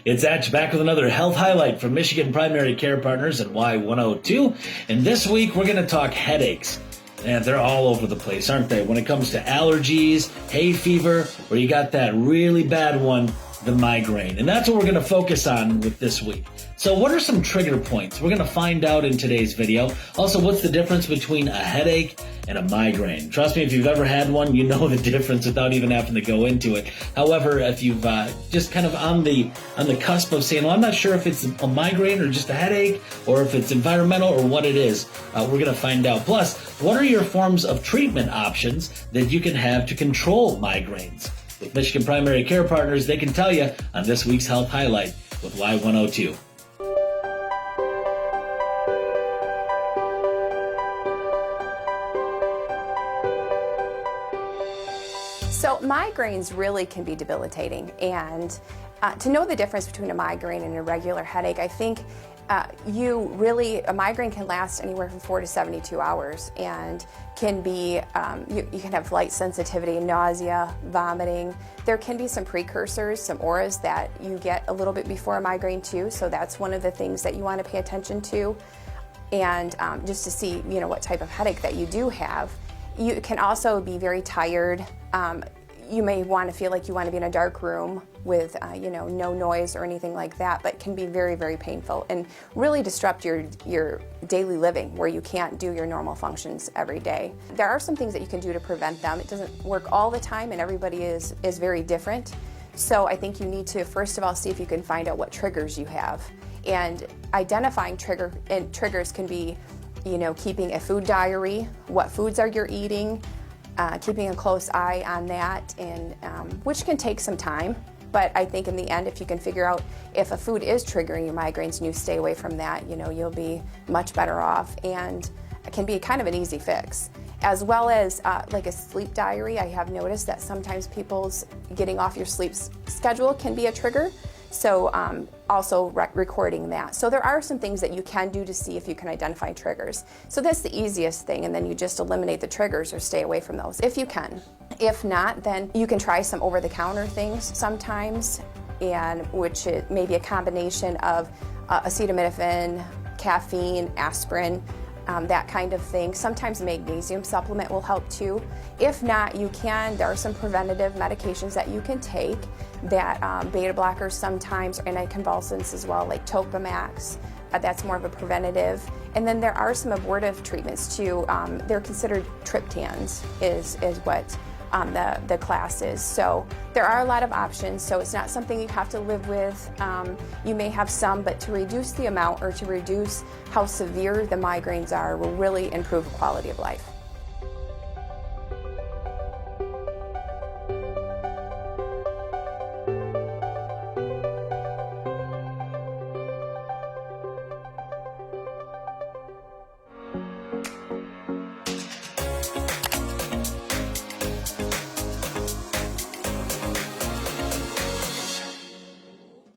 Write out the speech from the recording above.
It's Atch back with another health highlight from Michigan Primary Care Partners at Y102. And this week we're going to talk headaches. And they're all over the place, aren't they? When it comes to allergies, hay fever, or you got that really bad one, the migraine. And that's what we're going to focus on with this week. So what are some trigger points? We're going to find out in today's video. Also, what's the difference between a headache and a migraine? Trust me, if you've ever had one, you know the difference without even having to go into it. However, if you've just kind of on the cusp of saying, well, I'm not sure if it's a migraine or just a headache, or if it's environmental or what it is, we're going to find out. Plus, what are your forms of treatment options that you can have to control migraines? With Michigan Primary Care Partners, they can tell you on this week's Health Highlight with Y102. So migraines really can be debilitating, and to know the difference between a migraine and a regular headache, I think a migraine can last anywhere from 4 to 72 hours and can be, you can have light sensitivity, nausea, vomiting. There can be some precursors, some auras that you get a little bit before a migraine too, so that's one of the things that you want to pay attention to, and just to see what type of headache that you do have. You can also be very tired. You may want to feel like you want to be in a dark room with no noise or anything like that, but can be very, very painful and really disrupt your daily living where you can't do your normal functions every day. There are some things that you can do to prevent them. It doesn't work all the time, and everybody is very different. So I think you need to first of all see if you can find out what triggers you have. And identifying triggers can be keeping a food diary, what foods are you eating, keeping a close eye on that, and which can take some time. But I think in the end, if you can figure out if a food is triggering your migraines and you stay away from that, you'll be much better off, and it can be kind of an easy fix. As well as like a sleep diary, I have noticed that sometimes people's getting off your sleep schedule can be a trigger. So also recording that. So there are some things that you can do to see if you can identify triggers. So that's the easiest thing, and then you just eliminate the triggers or stay away from those if you can. If not, then you can try some over-the-counter things sometimes, and which it may be a combination of acetaminophen, caffeine, aspirin, that kind of thing. Sometimes magnesium supplement will help too. If not, there are some preventative medications that you can take that beta blockers sometimes, or anticonvulsants as well, like Topamax. That's more of a preventative. And then there are some abortive treatments too. They're considered triptans is what the class is. So there are a lot of options, so it's not something you have to live with. You may have some, but to reduce the amount or to reduce how severe the migraines are will really improve quality of life.